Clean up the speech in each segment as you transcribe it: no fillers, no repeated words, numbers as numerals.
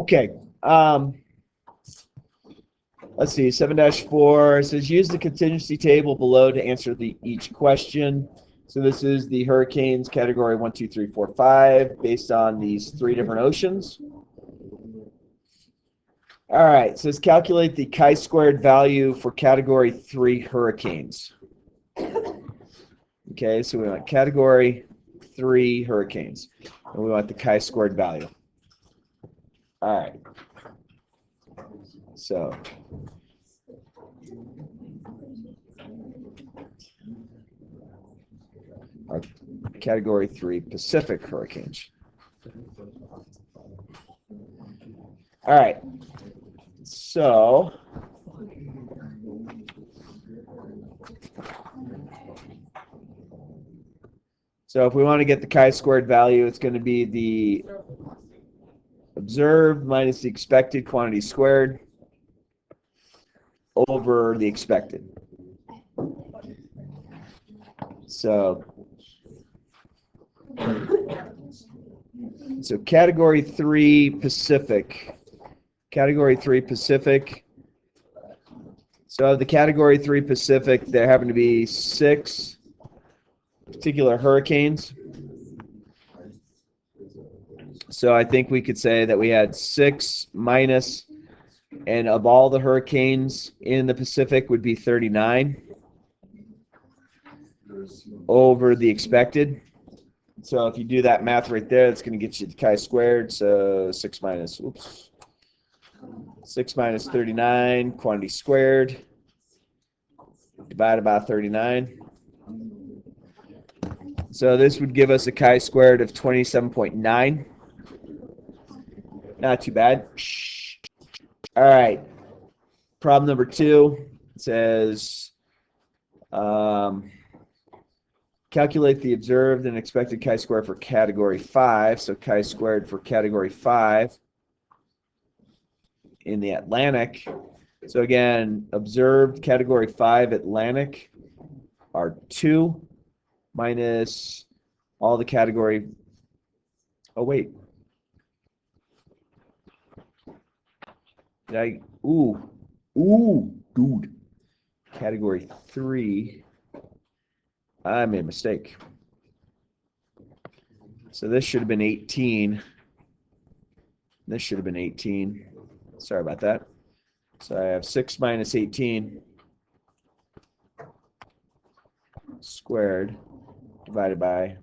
Okay. Let's see. 7-4 says use the contingency table below to answer each question. So this is the hurricanes category 1, 2, 3, 4, 5 based on these 3 different oceans. All right. It says calculate the chi-squared value for category 3 hurricanes. Okay. So we want category 3 hurricanes, and we want the chi-squared value. All right. So our category 3 Pacific hurricanes. All right. So if we want to get the chi-squared value, it's going to be the observed minus the expected quantity squared over the expected. So category 3 Pacific. Category 3 Pacific. So the category 3 Pacific, there happen to be 6 particular hurricanes. So I think we could say that we had 6 minus, and of all the hurricanes in the Pacific would be 39 over the expected. So if you do that math right there, it's going to get you the chi-squared. So 6 minus 39, quantity squared, divided by 39. So this would give us a chi-squared of 27.9. Not too bad. All right. Problem number 2 says calculate the observed and expected chi-square for category 5. So chi-squared for category 5 in the Atlantic. So again, observed category 5 Atlantic are 2 minus all the category. Oh wait. Dude. Category 3. I made a mistake. So this should have been 18. This should have been 18. Sorry about that. So I have 6 minus 18 squared divided by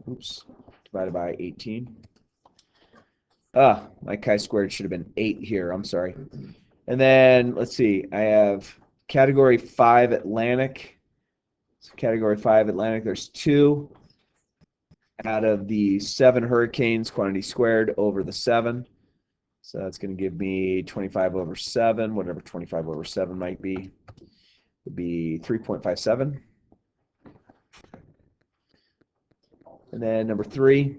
18. My chi-squared should have been 8 here. I'm sorry. And then let's see. I have category 5 Atlantic. So category 5 Atlantic, there's 2 out of the 7 hurricanes, quantity squared over the 7. So that's going to give me 25 over 7, whatever 25 over 7 might be. It would be 3.57. And then number 3,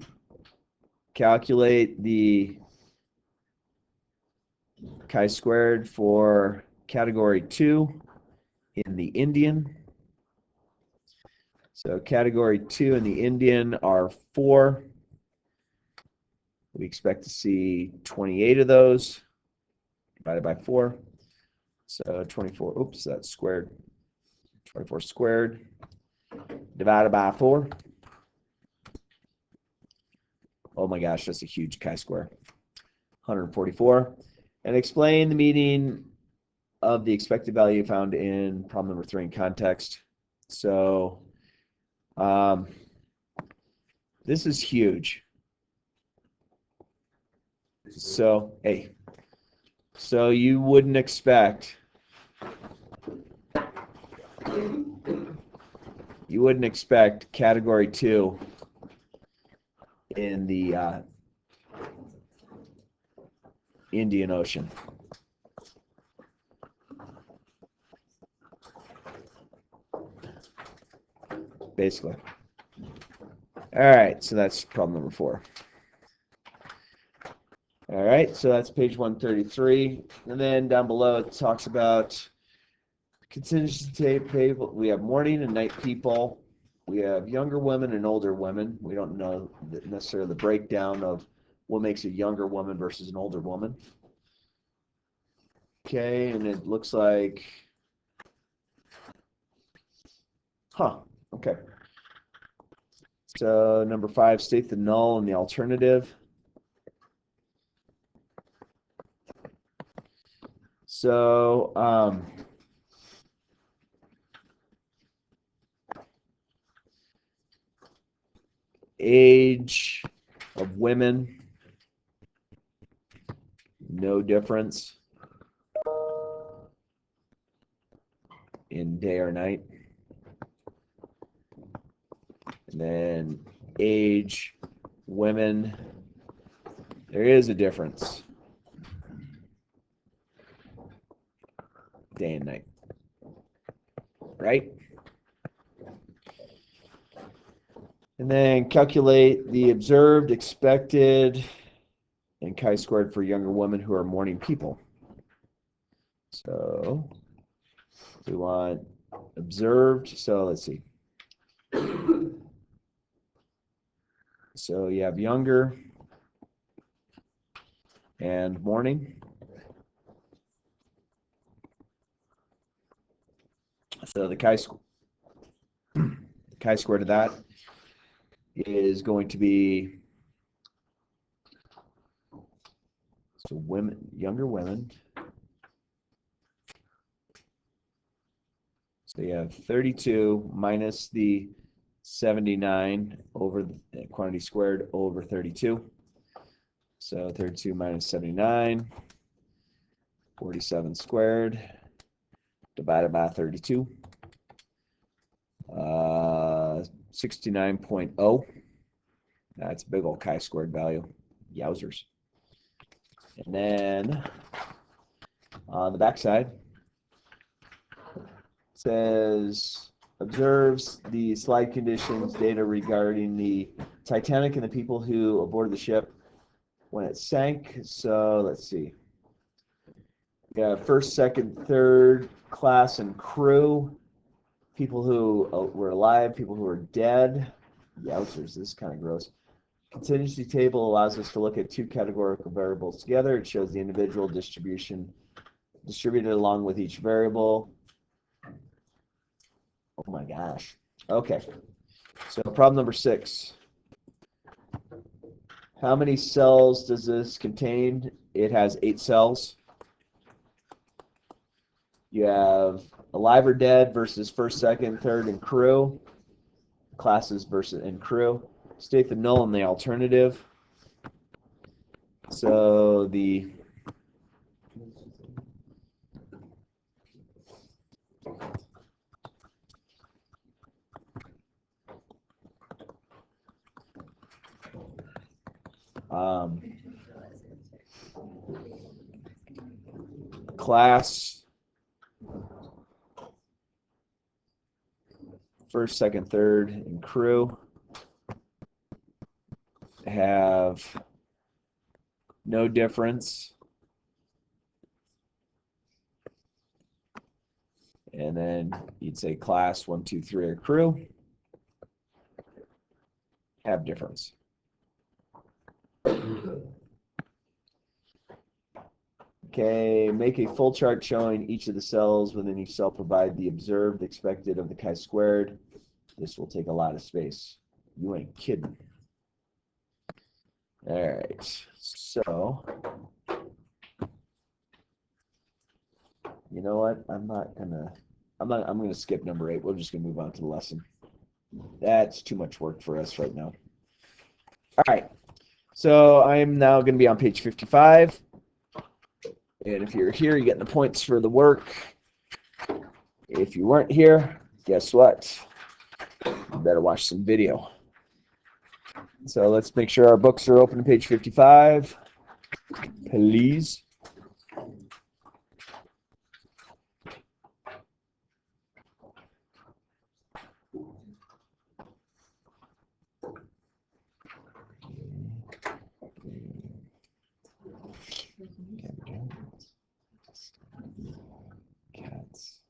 calculate the chi-squared for category 2 in the Indian. So category 2 in the Indian are 4. We expect to see 28 of those divided by 4. So 24, that's squared. 24 squared divided by 4. Oh my gosh, that's a huge chi-square. 144. And explain the meaning of the expected value found in problem number 3 in context. So this is huge. So, so you wouldn't expect category 2 in the Indian Ocean. Basically. All right, so that's problem number 4. All right, so that's page 133. And then down below it talks about contingency table. We have morning and night people. We have younger women and older women. We don't know necessarily the breakdown of what makes a younger woman versus an older woman. Okay, and it looks like, okay. So number 5, state the null and the alternative. So age of women, no difference in day or night. And then age, women, there is a difference, day and night, right? And then calculate the observed, expected, and chi-squared for younger women who are morning people. So we want observed, so let's see. So you have younger and morning. So the chi-squared of that is going to be, so women, younger women. So you have 32 minus the 79 over the quantity squared over 32. So 32 minus 79, 47 squared, divided by 32. 69.0. That's a big old chi-squared value. Yowzers. And then on the back side, says observes the slide conditions data regarding the Titanic and the people who aboard the ship when it sank. So let's see. Yeah, first, second, third class and crew. People who were alive, people who are dead. Yowzers, this is kind of gross. Contingency table allows us to look at two categorical variables together. It shows the individual distribution distributed along with each variable. Oh my gosh. Okay. So problem number 6. How many cells does this contain? It has 8 cells. You have alive or dead versus first, second, third, and crew. Classes versus and crew. State the null and the alternative. So the class, first, second, third, and crew have no difference. And then you'd say class 1, 2, 3 or crew have difference. Okay, make a full chart showing each of the cells within each cell. Provide the observed expected of the chi-squared. This will take a lot of space. You ain't kidding. All right, so you know what? I'm gonna skip number 8. We're just gonna move on to the lesson. That's too much work for us right now. All right, so I'm now gonna be on page 55. And if you're here, you're getting the points for the work. If you weren't here, guess what? You better watch some video. So let's make sure our books are open to page 55, please. Cats.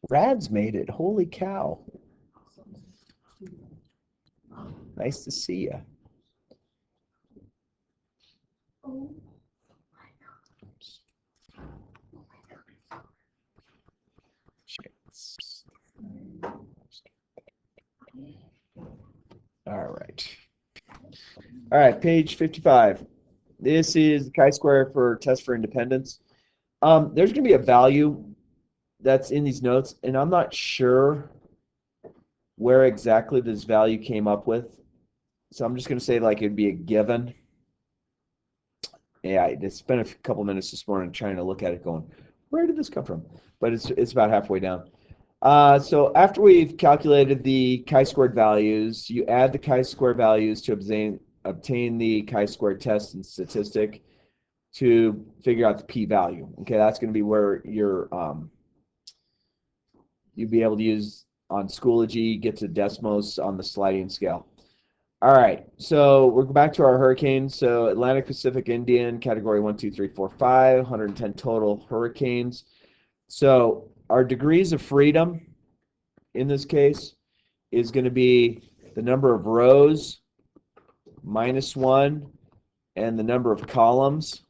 Rad's made it. Holy cow. Nice to see you. All right. All right, page 55. This is the chi-square for test for independence. There's going to be a value that's in these notes, and I'm not sure where exactly this value came up with. So I'm just going to say like it'd be a given. Yeah, I spent a couple minutes this morning trying to look at it going, where did this come from? But it's about halfway down. So after we've calculated the chi-squared values, you add the chi-square values to obtain the chi-squared test and statistic to figure out the p-value. Okay, that's going to be where you'll be able to use on Schoology, get to Desmos on the sliding scale. All right, so we're back to our hurricanes. So Atlantic, Pacific, Indian, category 1, 2, 3, 4, 5, 110 total hurricanes. So our degrees of freedom in this case is going to be the number of rows minus 1 and the number of columns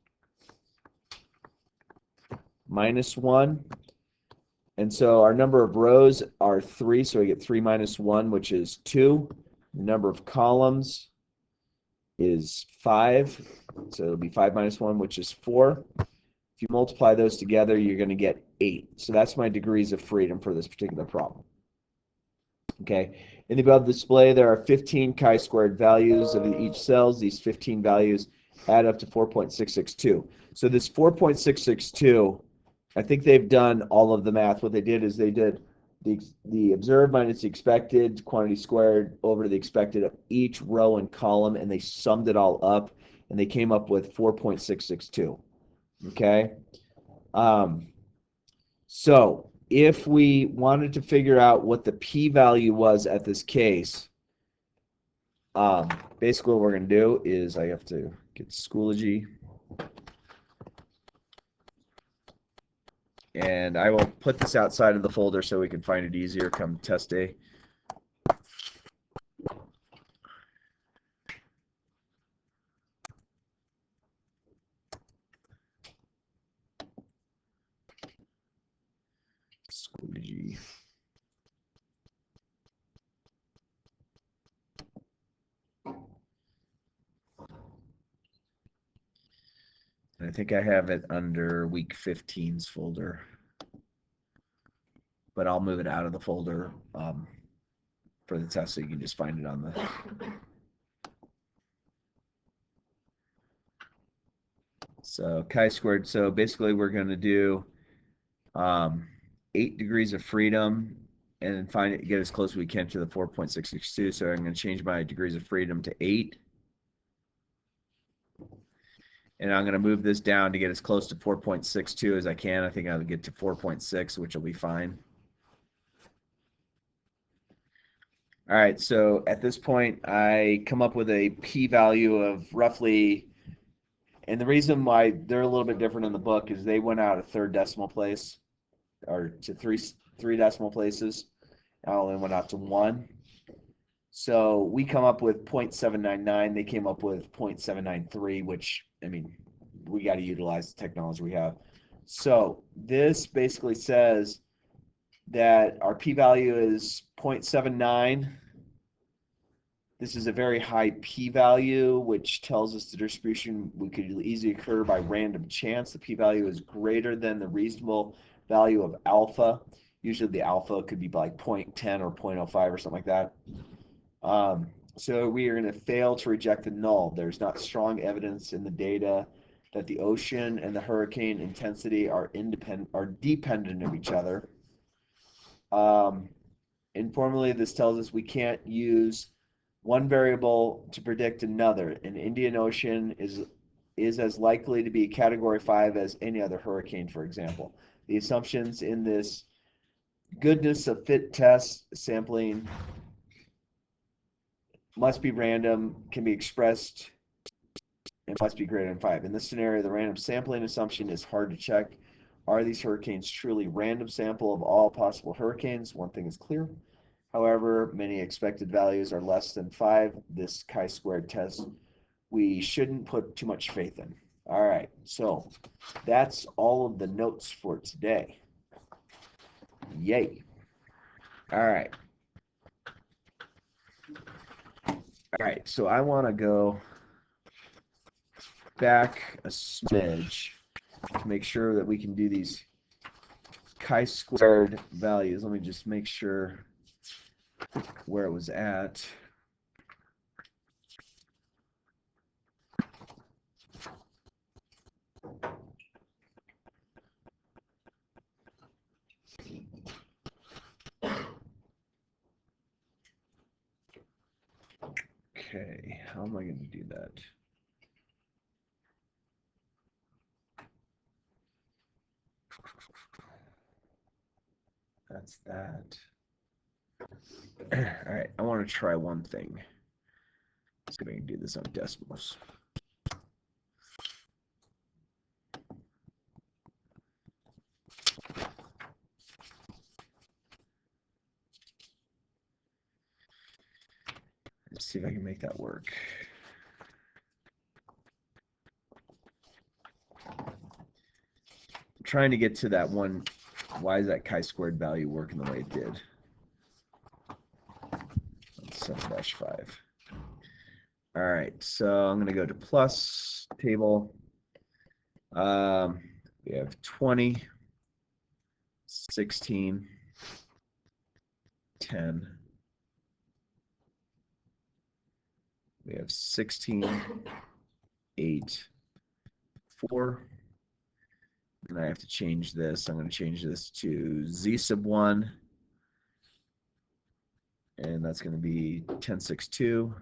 minus 1. And so our number of rows are 3, so we get 3 minus 1, which is 2. The number of columns is 5, so it'll be 5 minus 1, which is 4. If you multiply those together, you're going to get 8. So that's my degrees of freedom for this particular problem. Okay, in the above display, there are 15 chi-squared values of each cells. These 15 values add up to 4.662. So this 4.662, I think they've done all of the math. What they did is they did the observed minus the expected quantity squared over to the expected of each row and column, and they summed it all up, and they came up with 4.662. Okay? So if we wanted to figure out what the p-value was at this case, basically what we're going to do is I have to get Schoology, and I will put this outside of the folder so we can find it easier come test day. Schoology. And I think I have it under week 15's folder, but I'll move it out of the folder for the test so you can just find it on the. So chi-squared. So basically we're going to do 8 degrees of freedom and get as close as we can to the 4.662. So I'm going to change my degrees of freedom to 8. And I'm going to move this down to get as close to 4.62 as I can. I think I'll get to 4.6, which will be fine. All right, so at this point, I come up with a p-value of roughly, and the reason why they're a little bit different in the book is they went out a third decimal place, or to three decimal places. I only went out to 1. So we come up with 0.799. They came up with 0.793, which, I mean, we got to utilize the technology we have. So this basically says that our p-value is 0.79. This is a very high p-value, which tells us the distribution could easily occur by random chance. The p-value is greater than the reasonable value of alpha. Usually the alpha could be like 0.10 or 0.05 or something like that. So we are going to fail to reject the null. There's not strong evidence in the data that the ocean and the hurricane intensity are dependent of each other. Informally, this tells us we can't use one variable to predict another. An Indian Ocean is as likely to be Category 5 as any other hurricane, for example. The assumptions in this goodness of fit test sampling must be random, can be expressed, and must be greater than 5. In this scenario, the random sampling assumption is hard to check. Are these hurricanes truly random sample of all possible hurricanes? One thing is clear. However, many expected values are less than 5. This chi-squared test we shouldn't put too much faith in. All right, so that's all of the notes for today. Yay. All right. All right, so I want to go back a smidge to make sure that we can do these chi-squared values. Let me just make sure where it was at. Okay, how am I going to do that? That's that. All right, I want to try one thing. Let's see if I can do this on decimals. Let's see if I can make that work. I'm trying to get to that one. Why is that chi-squared value working the way it did? 7-5. All right, so I'm going to go to plus table. We have 20, 16, 10. We have 16, 8, 4. And I have to change this. I'm going to change this to z sub 1. And that's going to be 10, 6, 2.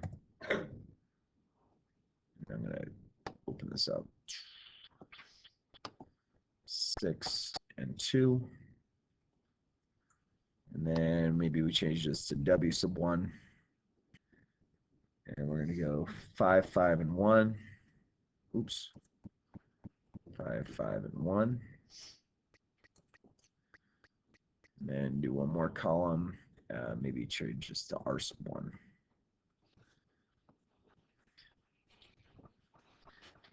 And I'm going to open this up. 6 and 2. And then maybe we change this to w sub 1. And we're going to go 5, 5, and 1. Oops. 5, 5, and 1. And then do one more column. Maybe change this to r sub 1.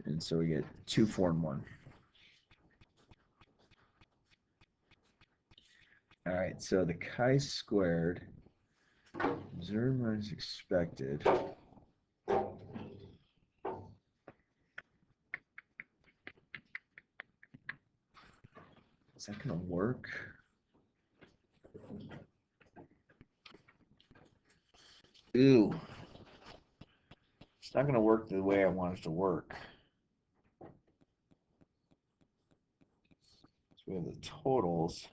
And so we get 2, 4, and 1. All right, so the chi-squared, observed minus expected. Is that going to work? Ooh. It's not going to work the way I want it to work. So we have the totals.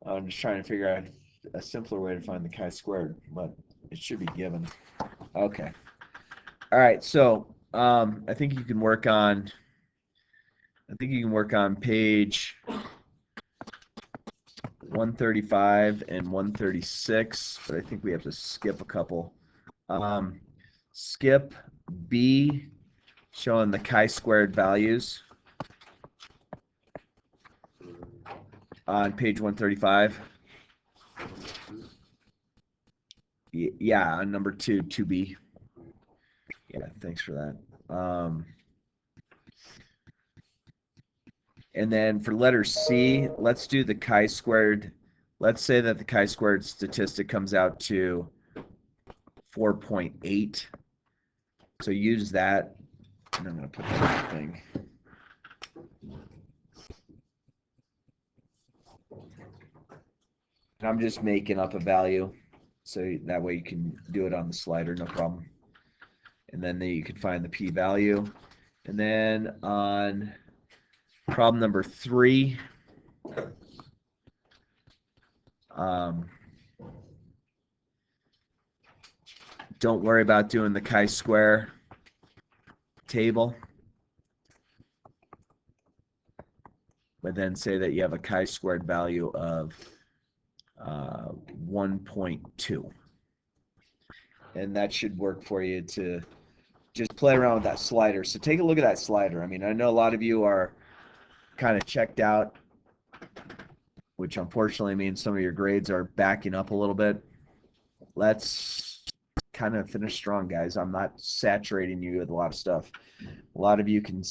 I'm just trying to figure out a simpler way to find the chi-squared, but it should be given. Okay. All right, so I think you can work on page 135 and 136, but I think we have to skip a couple. Skip B, showing the chi-squared values on page 135. Yeah, on number 2, 2B. Yeah, thanks for that. And then for letter C, let's do the chi-squared. Let's say that the chi-squared statistic comes out to 4.8. So use that. And I'm going to put that thing. And I'm just making up a value. So that way you can do it on the slider, no problem. And then you can find the p-value. And then on problem number 3, don't worry about doing the chi-square. table, but then say that you have a chi-squared value of 1.2. And that should work for you to just play around with that slider. So take a look at that slider. I mean, I know a lot of you are kind of checked out, which unfortunately means some of your grades are backing up a little bit. Let's kind of finish strong, guys. I'm not saturating you with a lot of stuff. A lot of you can